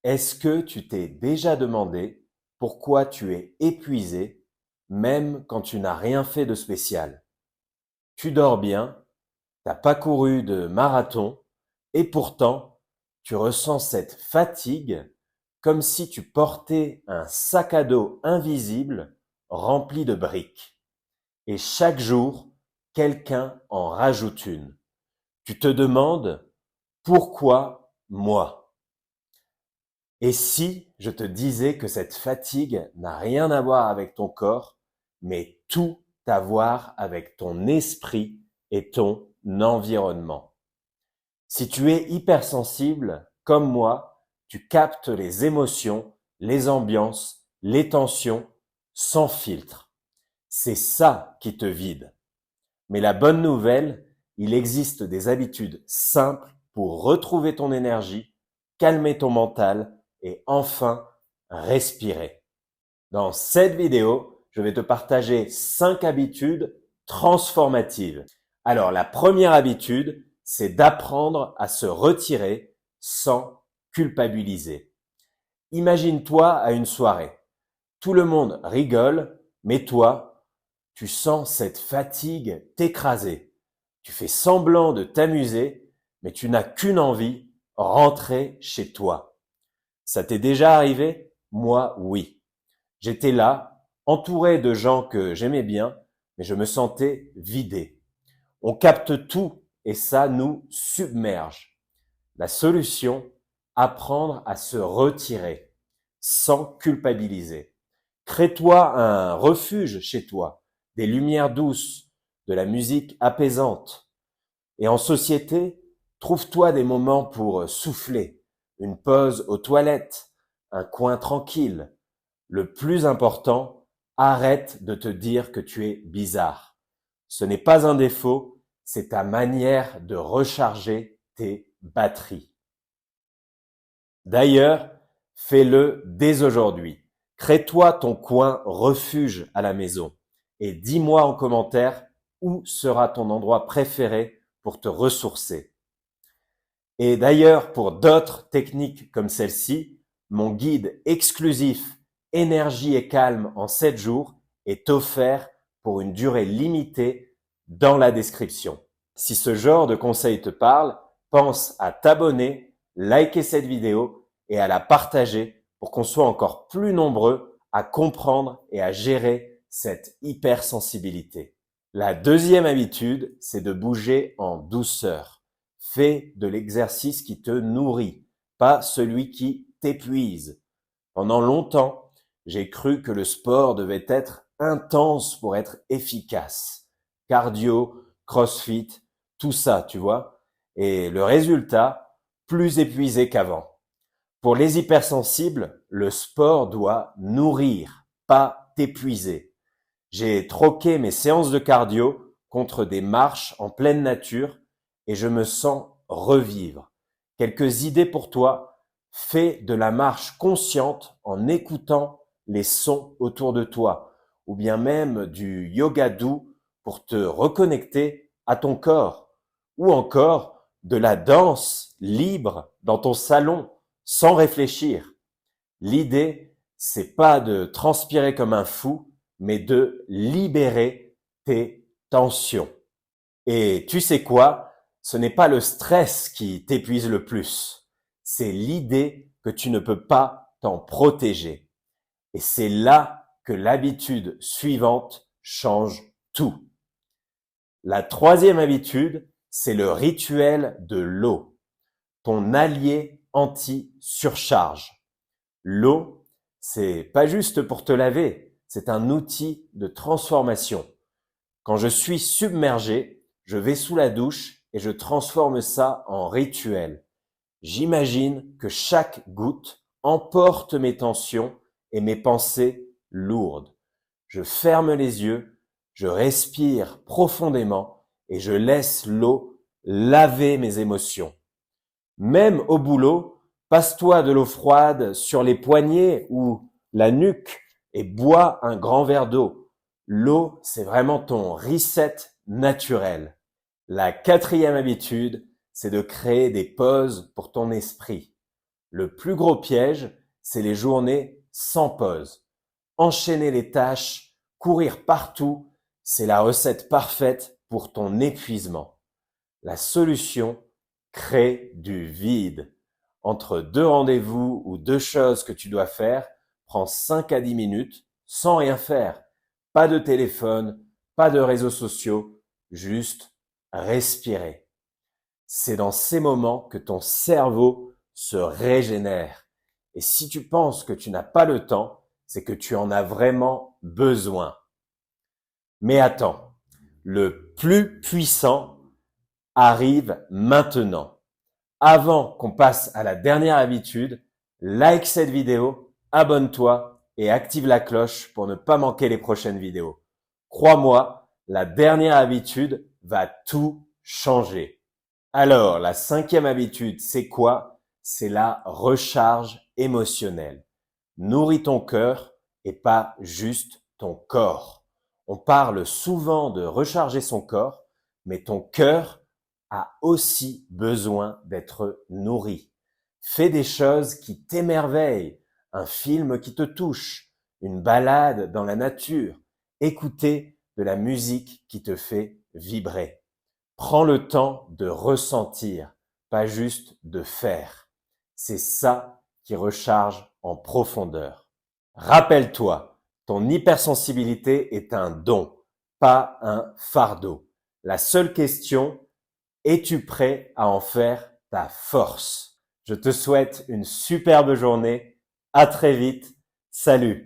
Est-ce que tu t'es déjà demandé pourquoi tu es épuisé même quand tu n'as rien fait de spécial? Tu dors bien, t'as pas couru de marathon et pourtant tu ressens cette fatigue comme si tu portais un sac à dos invisible rempli de briques. Et chaque jour, quelqu'un en rajoute une. Tu te demandes pourquoi moi? Et si je te disais que cette fatigue n'a rien à voir avec ton corps, mais tout à voir avec ton esprit et ton environnement? Si tu es hypersensible, comme moi, tu captes les émotions, les ambiances, les tensions sans filtre. C'est ça qui te vide. Mais la bonne nouvelle, il existe des habitudes simples pour retrouver ton énergie, calmer ton mental et enfin respirer. Dans cette vidéo, je vais te partager 5 habitudes transformatives. Alors, la première habitude, c'est d'apprendre à se retirer sans culpabiliser. Imagine-toi à une soirée. Tout le monde rigole, mais toi, tu sens cette fatigue t'écraser. Tu fais semblant de t'amuser, mais tu n'as qu'une envie, rentrer chez toi. Ça t'est déjà arrivé? Moi, oui. J'étais là, entouré de gens que j'aimais bien, mais je me sentais vidé. On capte tout et ça nous submerge. La solution, apprendre à se retirer sans culpabiliser. Crée-toi un refuge chez toi, des lumières douces, de la musique apaisante. Et en société, trouve-toi des moments pour souffler, une pause aux toilettes, un coin tranquille. Le plus important, arrête de te dire que tu es bizarre. Ce n'est pas un défaut, c'est ta manière de recharger tes batteries. D'ailleurs, fais-le dès aujourd'hui. Crée-toi ton coin refuge à la maison et dis-moi en commentaire où sera ton endroit préféré pour te ressourcer. Et d'ailleurs, pour d'autres techniques comme celle-ci, mon guide exclusif Énergie et calme en 7 jours est offert pour une durée limitée dans la description. Si ce genre de conseil te parle, pense à t'abonner, liker cette vidéo et à la partager pour qu'on soit encore plus nombreux à comprendre et à gérer cette hypersensibilité. La deuxième habitude, c'est de bouger en douceur. Fais de l'exercice qui te nourrit, pas celui qui t'épuise. Pendant longtemps, j'ai cru que le sport devait être intense pour être efficace. Cardio, crossfit, tout ça, tu vois. Et le résultat, plus épuisé qu'avant. Pour les hypersensibles, le sport doit nourrir, pas t'épuiser. J'ai troqué mes séances de cardio contre des marches en pleine nature et je me sens revivre. Quelques idées pour toi. Fais de la marche consciente en écoutant les sons autour de toi ou bien même du yoga doux pour te reconnecter à ton corps ou encore de la danse libre dans ton salon sans réfléchir. L'idée, c'est pas de transpirer comme un fou, mais de libérer tes tensions. Et tu sais quoi? Ce n'est pas le stress qui t'épuise le plus. C'est l'idée que tu ne peux pas t'en protéger. Et c'est là que l'habitude suivante change tout. La troisième habitude, c'est le rituel de l'eau, ton allié anti-surcharge. L'eau, c'est pas juste pour te laver, c'est un outil de transformation. Quand je suis submergé, je vais sous la douche et je transforme ça en rituel. J'imagine que chaque goutte emporte mes tensions et mes pensées lourdes. Je ferme les yeux, je respire profondément et je laisse l'eau laver mes émotions. Même au boulot, passe-toi de l'eau froide sur les poignets ou la nuque et bois un grand verre d'eau. L'eau, c'est vraiment ton reset naturel. La quatrième habitude, c'est de créer des pauses pour ton esprit. Le plus gros piège, c'est les journées sans pause. Enchaîner les tâches, courir partout, c'est la recette parfaite pour ton épuisement. La solution, crée du vide. Entre deux rendez-vous ou deux choses que tu dois faire, prends 5 à 10 minutes sans rien faire. Pas de téléphone, pas de réseaux sociaux, juste respirer. C'est dans ces moments que ton cerveau se régénère. Et si tu penses que tu n'as pas le temps, c'est que tu en as vraiment besoin. Mais attends, le plus puissant arrive maintenant. Avant qu'on passe à la dernière habitude, like cette vidéo, abonne-toi et active la cloche pour ne pas manquer les prochaines vidéos. Crois-moi, la dernière habitude va tout changer. Alors, la 5e habitude, c'est quoi? C'est la recharge émotionnelle. Nourris ton cœur et pas juste ton corps. On parle souvent de recharger son corps, mais ton cœur a aussi besoin d'être nourri. Fais des choses qui t'émerveillent, un film qui te touche, une balade dans la nature, écouter de la musique qui te fait vibrer. Prends le temps de ressentir, pas juste de faire. C'est ça qui recharge en profondeur. Rappelle-toi, ton hypersensibilité est un don, pas un fardeau. La seule question, es-tu prêt à en faire ta force? Je te souhaite une superbe journée. À très vite. Salut!